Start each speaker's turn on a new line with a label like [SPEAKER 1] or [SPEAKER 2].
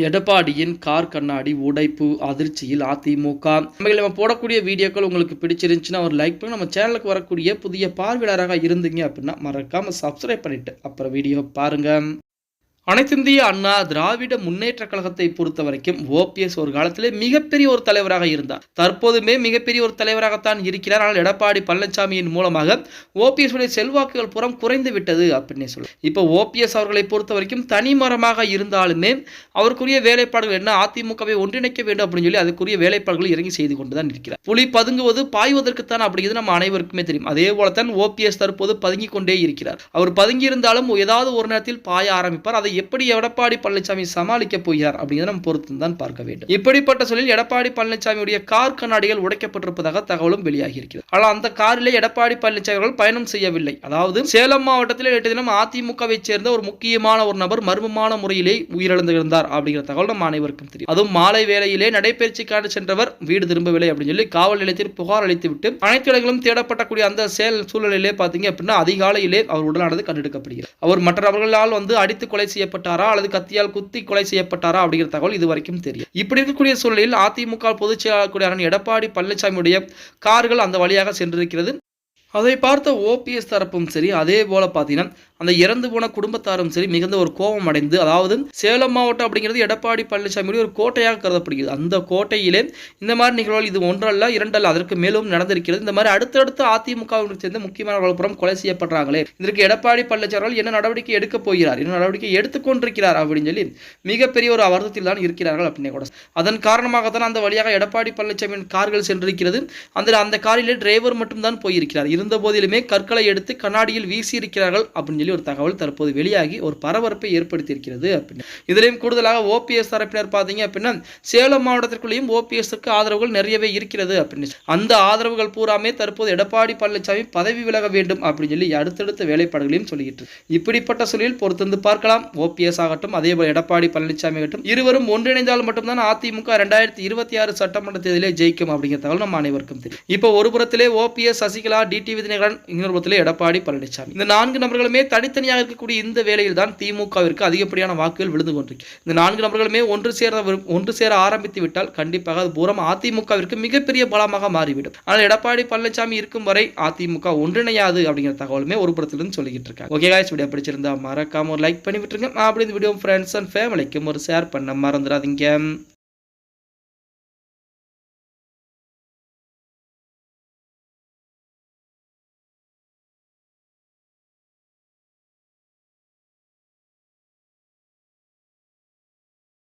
[SPEAKER 1] எடப்பாடியின் car கண்ணாடி உடைப்பு அதிர்ச்சியில் அதிமுக. நம்ம போடக்கூடிய வீடியோக்கள் உங்களுக்கு பிடிச்சிருந்துச்சுன்னா ஒரு லைக் பண்ணி நம்ம சேனலுக்கு வரக்கூடிய புதிய பார்வையாளராக இருந்தீங்க அப்படின்னா மறக்காம சப்ஸ்கிரைப் பண்ணிட்டு அப்புறம் வீடியோ பாருங்க. அனைத்திந்திய அண்ணா திராவிட முன்னேற்ற கழகத்தை பொறுத்த வரைக்கும் ஓபிஎஸ் ஒரு காலத்திலே மிகப்பெரிய ஒரு தலைவராக இருந்தார். தற்போதுமே மிகப்பெரிய ஒரு தலைவராகத்தான் இருக்கிறார். ஆனால் எடப்பாடி பழனிசாமியின் மூலமாக ஓபிஎஸ் உடைய செல்வாக்குகள் புறம் குறைந்து விட்டது அப்படின்னு சொல்லி இப்போ ஓபிஎஸ் அவர்களை பொறுத்த வரைக்கும் தனிமரமாக இருந்தாலுமே அவருக்குரிய வேலைப்பாடுகள் என்ன, அதிமுகவை ஒன்றிணைக்க வேண்டும் அப்படின்னு சொல்லி அதுக்குரிய வேலைப்பாடுகள் இறங்கி செய்து கொண்டுதான் இருக்கிறார். புலி பதுங்குவது பாய்வதற்குத்தான் அப்படிங்கிறது நம்ம அனைவருக்குமே தெரியும். அதே போலத்தான் ஓபிஎஸ் தற்போது பதுங்கிக் கொண்டே இருக்கிறார். அவர் பதுங்கி இருந்தாலும் ஏதாவது ஒரு நேரத்தில் பாய ஆரம்பிப்பார். அதை எப்படி எடப்பாடி பழனிசாமி சமாளிக்க போகிறார் அப்படிங்கிறத நம்ம பொறுத்து தான் பார்க்க வேண்டும். இப்படிப்பட்ட சூழலில் எடப்பாடி பழனிசாமியுடைய கார் கண்ணாடிகள் உடைக்கப்பட்டிருப்பதாக தகவலும் வெளியாகி இருக்கிறது. ஆனால் அந்த காரிலே எடப்பாடி பழனிசாமி அவர்கள் பயணம் செய்யவில்லை. அதாவது சேலம் மாவட்டத்தில் நேற்று தினம் அதிமுகவை சேர்ந்த ஒரு முக்கியமான ஒரு நபர் மர்மமான முறையிலே உயிரிழந்திருந்தார் அப்படிங்கிற தகவல் நம்ம அனைவருக்கும் தெரியும். அதுவும் மாலை வேளையிலே நடைபயிற்சிக்கான சென்றவர் வீடு திரும்பவில்லை அப்படின்னு சொல்லி காவல் நிலையத்தில் புகார் அளித்துவிட்டு அனைத்து இடங்களும் தேடப்படக்கூடிய அந்த சூழ்நிலையிலே பாத்தீங்க அப்படின்னா அதிகாலையிலே அவர் உடலானது கண்டெடுக்கப்படுகிறது. அவர் மற்றவர்களால் அடித்து கொலை செய்யப்பட்டாரா அல்லது கத்தியால் குத்தி கொலை செய்யப்பட்டாரா அப்படிங்கிற தகவல் இதுவரைக்கும் தெரியும். இப்படி இருக்கக்கூடிய சூழலில் அதிமுக பொதுச் செயலாளர் எடப்பாடி பழனிசாமியுடைய கார்கள் அந்த வழியாக சென்றிருக்கிறது. அதை பார்த்த ஓபிஎஸ் தரப்பும் சரி, அதே போல பார்த்தீங்கன்னா அந்த இறந்து போன குடும்பத்தாரும் சரி மிகுந்த ஒரு கோபம் அடைந்து, அதாவது சேலம் மாவட்டம் அப்படிங்கிறது எடப்பாடி பழனிசாமி ஒரு கோட்டையாக கருதப்படுகிறது. அந்த கோட்டையிலே இந்த மாதிரி நிகழ்வுகள் இது ஒன்றல்ல இரண்டல்ல அதற்கு மேலும் நடந்திருக்கிறது. இந்த மாதிரி அடுத்தடுத்து அதிமுகவுடன் சேர்ந்த முக்கியமானவர்கள் புறம் கொலை செய்யப்படுறாங்களே, இதற்கு எடப்பாடி பழனிசாமி என்ன நடவடிக்கை எடுக்க போகிறார், என்ன நடவடிக்கை எடுத்துக்கொண்டிருக்கிறார் அப்படின்னு சொல்லி மிகப்பெரிய ஒரு வருத்தத்தில் தான் இருக்கிறார்கள் அப்படின்னு கூட. அதன் காரணமாகத்தான் அந்த வழியாக எடப்பாடி பழனிசாமியின் கார்கள் சென்றிருக்கிறது. அந்த காரிலே டிரைவர் மட்டும்தான் போயிருக்கிறார். இருந்த போதிலுமே கற்களை எடுத்து கண்ணாடியில் வீசி இருக்கிறார்கள் அப்படின்னு சொல்லி ஒரு தகவல் தற்போது வெளியாகி ஒரு பரபரப்பை ஏற்படுத்தி இருக்கிறது. இதிலும் கூடுதலாக ஓபிஎஸ் தரப்பினர் பார்த்தீங்க அப்படின்னா சேலம் மாவட்டத்திற்குள்ளேயும் ஓபிஎஸ்க்கு ஆதரவுகள் நிறையவே இருக்கிறது அப்படின்னு அந்த ஆதரவுகள் பூராமே தற்போது எடப்பாடி பழனிசாமி பதவி விலக வேண்டும் அப்படின்னு சொல்லி அடுத்தடுத்த வேலைப்பாடுகளையும் சொல்லிட்டு இப்படிப்பட்ட சூழலில் பொறுத்திருந்து பார்க்கலாம். ஓபிஎஸ் ஆகட்டும் அதே போல எடப்பாடி பழனிசாமி ஆகட்டும் இருவரும் ஒன்றிணைந்தால் மட்டும்தான் அதிமுக 2026 சட்டமன்ற தேர்தலிலே ஜெயிக்கும் அப்படிங்கிற தகவல் நம்ம அனைவருக்கும் தெரியும். இப்போ ஒரு புறத்திலே ஓபிஎஸ், சசிகலா, டிடிவி தினகரன், இன்னொரு புறத்திலே எடப்பாடி பழனிசாமி, இந்த 4 நபர்களுமே தனித்தனியாக இருக்கக்கூடிய இந்த வேளையில் தான் திமுகவிற்கு அதிகப்படியான வாக்குகள் விழுந்து கொண்டிருக்கு. இந்த 4 நபர்களுமே ஒன்று சேர ஆரம்பித்து விட்டால் கண்டிப்பாக அது பூரம் அதிமுகவிற்கு மிகப்பெரிய பலமாக மாறிவிடும். ஆனால் எடப்பாடி பழனிசாமி இருக்கும் வரை அதிமுக ஒன்றிணையாது அப்படிங்கிற தகவலுமே ஒரு புறத்திலிருந்து சொல்லிக்கிட்டு இருக்காங்க. ஓகே गाइस, வீடியோ பிடிச்சிருந்தா மறக்காம ஒரு லைக் பண்ணி விட்டுருங்க. அப்படி இந்த வீடியோ ஃப்ரெண்ட்ஸ் அண்ட் ஃபேமிலிக்கும் ஒரு ஷேர் பண்ண மறந்துடாதீங்க.